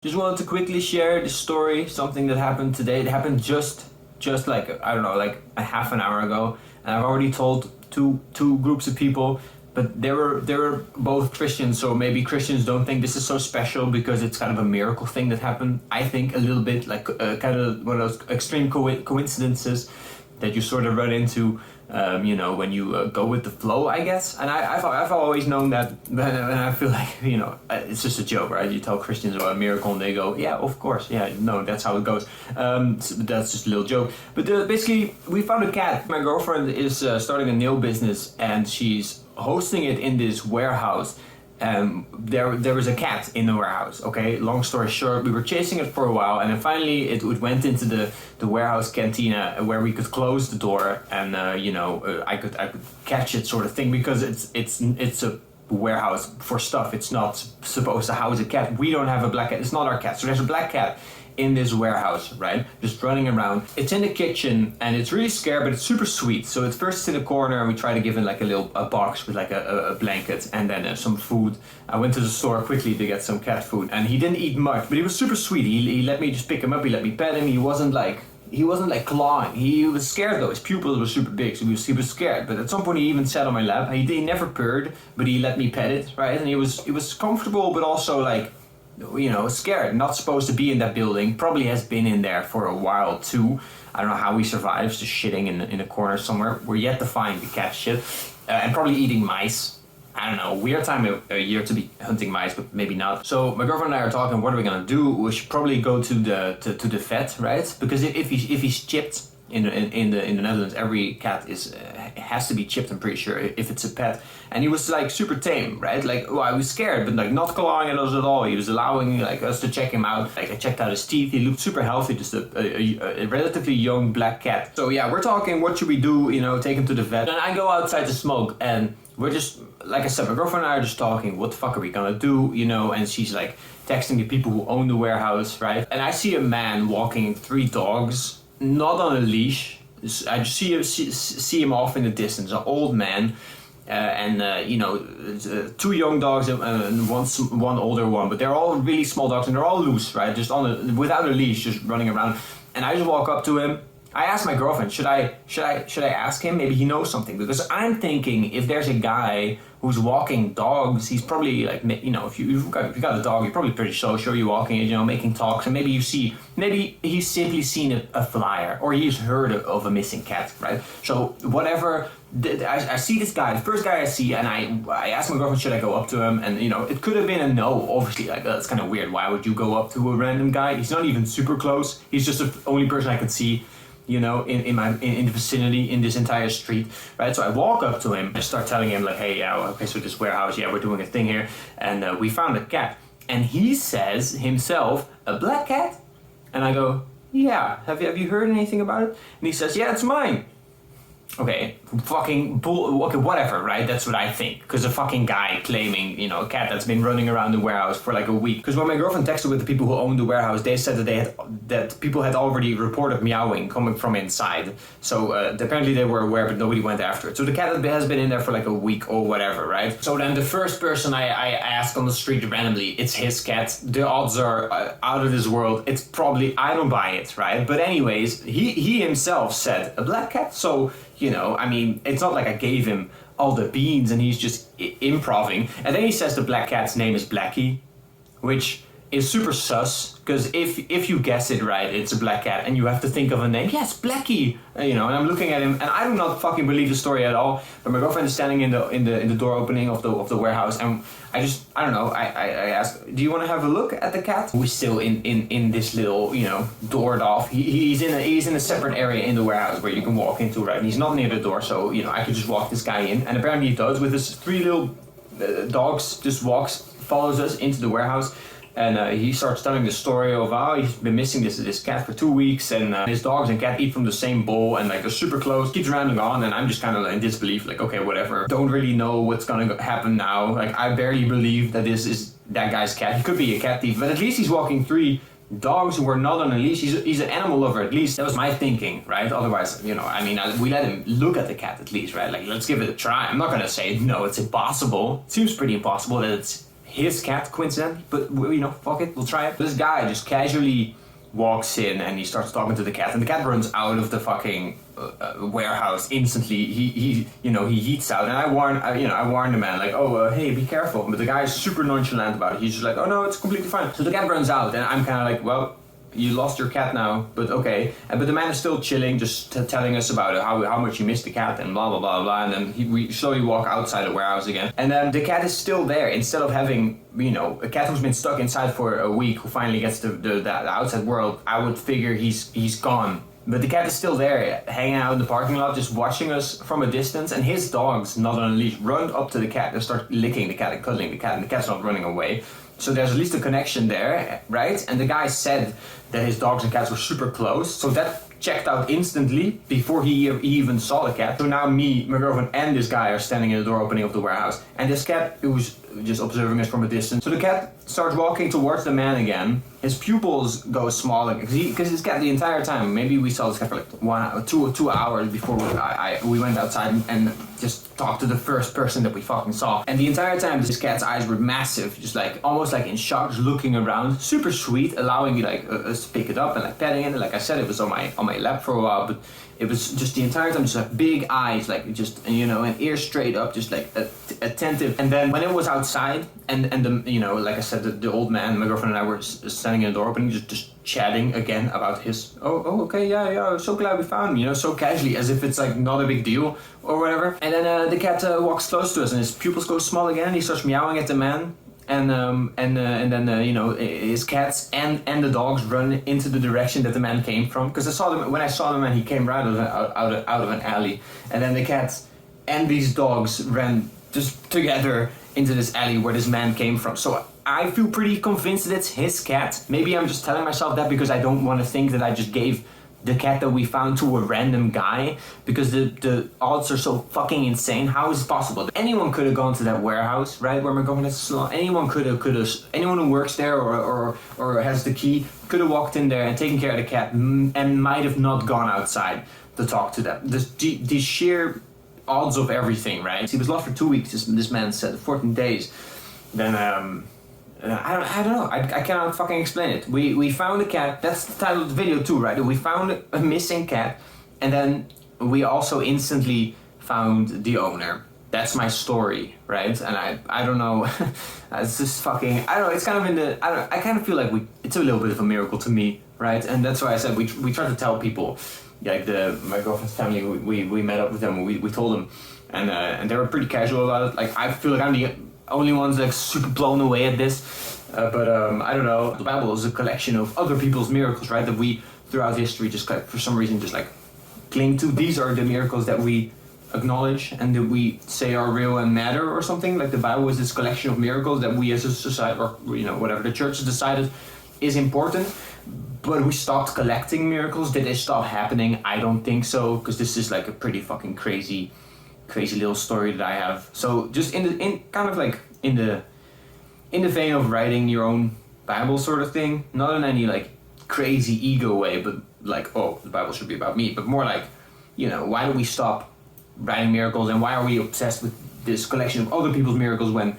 Just wanted to quickly share this story, something that happened today. It happened just like, I don't know, like a half an hour ago. And I've already told two groups of people, but they were both Christians, so maybe Christians don't think this is so special because it's kind of a miracle thing that happened. I think a little bit like kind of one of those extreme coincidences that you sort of run into, when you go with the flow, I guess. And I've always known that, and I feel like, it's just a joke, right? You tell Christians about a miracle and they go, yeah, of course, yeah, no, that's how it goes. So that's just a little joke. But basically, we found a cat. My girlfriend is starting a nail business and she's hosting it in this warehouse. There was a cat in the warehouse. Okay, long story short, we were chasing it for a while, and then finally it went into the warehouse cantina where we could close the door, and I could catch it, sort of thing, because it's a warehouse for stuff. It's not supposed to house a cat. We don't have a black cat. It's not our cat. So there's a black cat in this warehouse, right? Just running around. It's in the kitchen and it's really scared, but it's super sweet. So it's first in the corner and we try to give it like a box with like a blanket and then some food. I went to the store quickly to get some cat food and he didn't eat much, but he was super sweet. He let me just pick him up. He let me pet him. He wasn't like clawing. He was scared though. His pupils were super big, so he was scared. But at some point he even sat on my lap. He never purred, but he let me pet it, right? And he was comfortable, but also like, scared, not supposed to be in that building, probably has been in there for a while too. I don't know how he survives, just shitting in a corner somewhere. We're yet to find the cat shit. And probably eating mice. I don't know, weird time of year to be hunting mice, but maybe not. So my girlfriend and I are talking, what are we gonna do? We should probably go to the vet, right? Because if he's chipped, in the Netherlands, every cat has to be chipped, I'm pretty sure, if it's a pet. And he was like super tame, right? Like, well, I was scared, but like not clawing at us at all. He was allowing like us to check him out. Like I checked out his teeth. He looked super healthy, just a relatively young black cat. So yeah, we're talking, what should we do? Take him to the vet. And I go outside to smoke, and we're just, like I said, my girlfriend and I are just talking. What the fuck are we gonna do? And she's like texting the people who own the warehouse, right? And I see a man walking 3 dogs. Not on a leash. I just see him off in the distance. An old man, and 2 young dogs and one older one. But they're all really small dogs and they're all loose, right? Just without a leash, just running around. And I just walk up to him. I asked my girlfriend, should I ask him? Maybe he knows something, because I'm thinking if there's a guy who's walking dogs, he's probably like, if you got a dog, you're probably pretty social, you're walking it, making talks, and maybe he's simply seen a flyer, or he's heard of a missing cat, right? So whatever, I see this guy, the first guy I see, and I asked my girlfriend, should I go up to him? And it could have been a no, obviously, like that's kind of weird. Why would you go up to a random guy? He's not even super close. He's just the only person I could see, in the vicinity, in this entire street, right? So I walk up to him and start telling him like, hey, yeah, okay, so this warehouse, yeah, we're doing a thing here, and we found a cat. And he says himself, a black cat? And I go, yeah, have you heard anything about it? And he says, yeah, it's mine. Okay, okay, whatever, right? That's what I think. Because a fucking guy claiming, a cat that's been running around the warehouse for like a week. Because when my girlfriend texted with the people who own the warehouse, they said that people had already reported meowing coming from inside. So apparently they were aware, but nobody went after it. So the cat has been in there for like a week or whatever, right? So then the first person I ask on the street randomly, it's his cat. The odds are out of this world. It's probably, I don't buy it, right? But anyways, he himself said a black cat. So it's not like I gave him all the beans and he's just improving. And then he says the black cat's name is Blackie, which is super sus, because if you guess it right, it's a black cat and you have to think of a name. Yes, Blackie. And I'm looking at him and I do not fucking believe the story at all. But my girlfriend is standing in the door opening of the warehouse, and I don't know. I asked, do you want to have a look at the cat? We're still in this little doored off. He's in a separate area in the warehouse where you can walk into, right? And he's not near the door, so I could just walk this guy in. And apparently he does, with his 3 little dogs. Just follows us into the warehouse. And he starts telling the story of how he's been missing this cat for 2 weeks, and his dogs and cat eat from the same bowl, and like they're super close. Keeps rambling on, and I'm just kind of in disbelief, like, okay, whatever. Don't really know what's gonna happen now. Like, I barely believe that this is that guy's cat. He could be a cat thief, but at least he's walking 3 dogs who were not on a leash. He's an animal lover, at least. That was my thinking, right? Otherwise, we let him look at the cat at least, right? Like, let's give it a try. I'm not gonna say no, it's impossible. It seems pretty impossible that it's his cat, coincidentally, but you know, fuck it, we'll try it. This guy just casually walks in and he starts talking to the cat, and the cat runs out of the fucking warehouse instantly. He yeets out, and I warned the man, like, hey, be careful. But the guy is super nonchalant about it. He's just like, oh no, it's completely fine. So the cat runs out, and I'm kind of like, well, you lost your cat now, but okay. But the man is still chilling, just telling us about it, how much he missed the cat, and blah blah blah blah. And then we slowly walk outside the warehouse again, and then the cat is still there. Instead of having, you know, a cat who's been stuck inside for a week, who finally gets to the outside world, I would figure he's gone. But the cat is still there, hanging out in the parking lot, just watching us from a distance. And his dogs, not on a leash, run up to the cat and start licking the cat and cuddling the cat, and the cat's not running away. So there's at least a connection there, right? And the guy said that his dogs and cats were super close, so that checked out instantly before he even saw the cat. So now me, my girlfriend, and this guy are standing in the door opening of the warehouse, and this cat, who was just observing us from a distance. So the cat starts walking towards the man again. His pupils go smaller because this cat the entire time. Maybe we saw this cat for like 1 hour, 2 hours before we went outside and just talked to the first person that we fucking saw. And the entire time, this cat's eyes were massive, just like almost like in shock, just looking around. Super sweet, allowing me like us to pick it up and like petting it. Like I said, it was on my lap for a while, but it was just the entire time just like big eyes, like just, you know, and ears straight up, just like attentive. And then when it was outside, and the, you know, like I said, the old man, my girlfriend and I were standing in the door opening, just chatting again about his, okay, yeah, so glad we found him, you know, so casually, as if it's like not a big deal or whatever. And then the cat walks close to us, and his pupils go small again, and he starts meowing at the man. And then you know, his cats and the dogs run into the direction that the man came from. Because when I saw the man, he came right out of an alley, and then the cats and these dogs ran just together into this alley where this man came from. So I feel pretty convinced that it's his cat. Maybe I'm just telling myself that because I don't want to think that I just gave the cat that we found to a random guy, because the odds are so fucking insane. How is it possible? Anyone could have gone to that warehouse, right, where we're going to salon. Anyone could have, anyone who works there or has the key could have walked in there and taken care of the cat and might have not gone outside to talk to them. The sheer odds of everything, right? He was lost for 2 weeks, this man said, 14 days. Then I don't know. I cannot fucking explain it. We found a cat. That's the title of the video too, right? We found a missing cat, and then we also instantly found the owner. That's my story, right? And I don't know. It's just fucking. I don't know. It's kind of in the. I kind of feel like it's a little bit of a miracle to me, right? And that's why I said we try to tell people, like my girlfriend's family. We met up with them. We told them, and they were pretty casual about it. Like I feel like I'm the only one's like super blown away at this, but I don't know. The Bible is a collection of other people's miracles, right? That we throughout history just like for some reason just like cling to. These are the miracles that we acknowledge and that we say are real and matter or something. Like the Bible is this collection of miracles that we as a society, or you know, whatever the church has decided is important. But we stopped collecting miracles. Did they stop happening? I don't think so, because this is like a pretty fucking crazy little story that I have. So just in the vein of writing your own Bible sort of thing, not in any like crazy ego way, but like, oh, the Bible should be about me, but more like, you know, why do we stop writing miracles, and why are we obsessed with this collection of other people's miracles when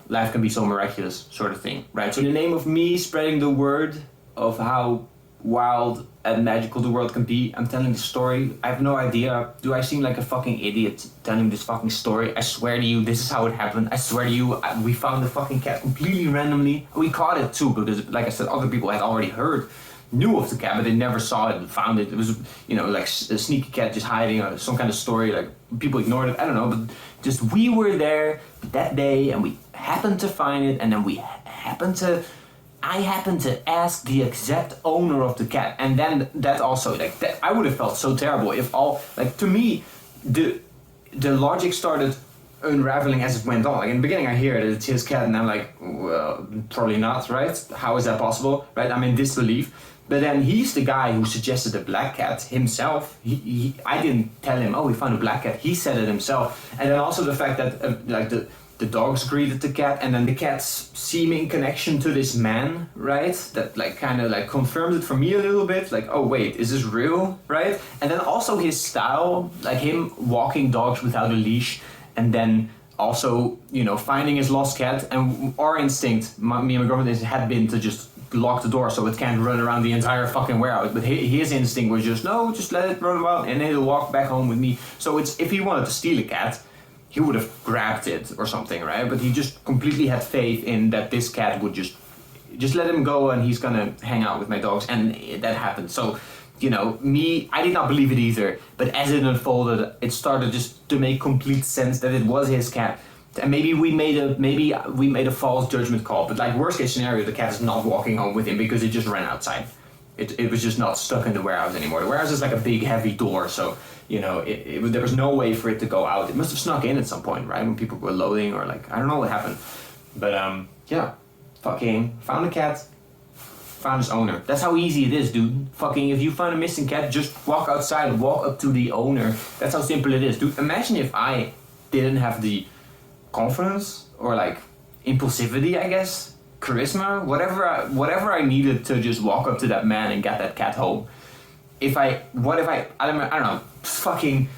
life can be so miraculous, sort of thing, right? So in the name of me spreading the word of how wild and magical the world can be, I'm telling the story. I have no idea. Do I seem like a fucking idiot telling this fucking story? I swear to you, this is how it happened. I swear to you, we found the fucking cat completely randomly. We caught it too, because like I said, other people had already knew of the cat, but they never saw it and found it. It was, you know, like a sneaky cat just hiding, or some kind of story, like people ignored it. I don't know, but just we were there that day and we happened to find it, and then I happened to ask the exact owner of the cat, and then that also, like, that I would have felt so terrible if all, like, to me, the logic started unraveling as it went on. Like in the beginning I hear that it's his cat, and I'm like, well, probably not, right? How is that possible, right? I'm in disbelief. But then he's the guy who suggested the black cat himself. I didn't tell him, oh, we found a black cat. He said it himself. And then also the fact that like the dogs greeted the cat, and then the cat's seeming connection to this man, right? That like kind of like confirmed it for me a little bit, like, oh wait, is this real, right? And then also his style, like him walking dogs without a leash, and then also, you know, finding his lost cat, and our instinct, me and my girlfriend, had been to just lock the door so it can't run around the entire fucking warehouse. But his instinct was just, no, just let it run around and he'll walk back home with me. So it's, if he wanted to steal a cat, he would have grabbed it or something, right? But he just completely had faith in that this cat would just let him go and he's gonna hang out with my dogs, and that happened. So, you know, I did not believe it either, but as it unfolded, it started just to make complete sense that it was his cat. And maybe we made a false judgment call, but like worst case scenario, the cat is not walking home with him because it just ran outside. It was just not stuck in the warehouse anymore. The warehouse is like a big heavy door, so you know there was no way for it to go out. It must have snuck in at some point, right, when people were loading, or like I don't know what happened, but yeah, fucking found a cat, found his owner. That's how easy it is, dude. Fucking if you find a missing cat, just walk outside, walk up to the owner. That's how simple it is, dude. Imagine if I didn't have the confidence or like impulsivity, I guess, charisma, whatever I needed to just walk up to that man and get that cat home. I don't know, fucking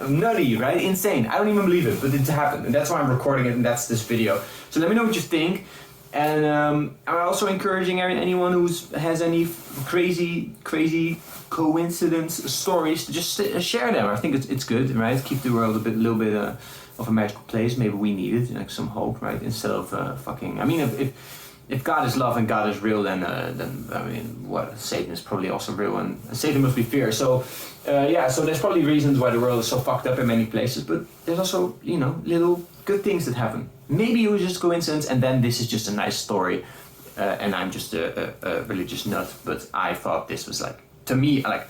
nutty, right? Insane. I don't even believe it, but it happened, and that's why I'm recording it, and that's this video. So let me know what you think, and I'm also encouraging anyone who has any crazy coincidence stories to just share them. I think it's good, right? Keep the world a little bit of a magical place. Maybe we need it, like some hope, right? Instead of fucking. I mean, if God is love and God is real, then I mean, what, Satan is probably also real, and Satan must be feared. So yeah, so there's probably reasons why the world is so fucked up in many places, but there's also, you know, little good things that happen. Maybe it was just coincidence, and then this is just a nice story, and I'm just a religious nut. But I thought this was like, to me, like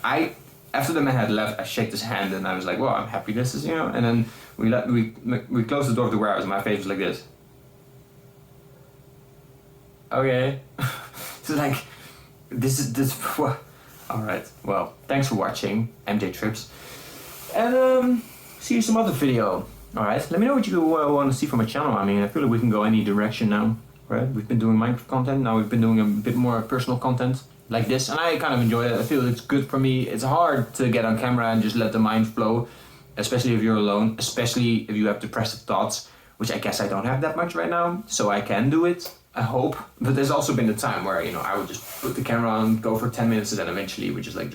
after the man had left, I shook his hand and I was like, well, I'm happy this is, you know. And then we closed the door of the warehouse and my face was like this. Okay. So like, this. All right. Well, thanks for watching, MJ Trips, and see you some other video. All right. Let me know what you want to see from my channel. I mean, I feel like we can go any direction now, right? We've been doing Minecraft content. Now we've been doing a bit more personal content like this, and I kind of enjoy it. I feel it's good for me. It's hard to get on camera and just let the mind flow, especially if you're alone, especially if you have depressive thoughts, which I guess I don't have that much right now, so I can do it, I hope. But there's also been a time where, you know, I would just put the camera on, go for 10 minutes, and then eventually we just like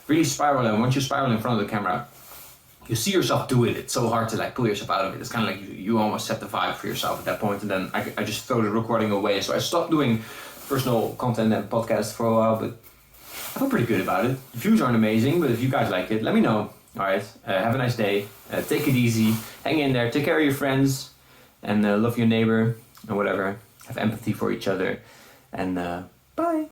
really spiral. And once you spiral in front of the camera, you see yourself do it. It's so hard to like pull yourself out of it. It's kind of like you almost set the vibe for yourself at that point, and then I just throw the recording away. So I stopped doing personal content and podcasts for a while, but I feel pretty good about it. The views aren't amazing, but if you guys like it, let me know. All right, have a nice day. Take it easy. Hang in there. Take care of your friends, and love your neighbor and whatever. Have empathy for each other, and bye.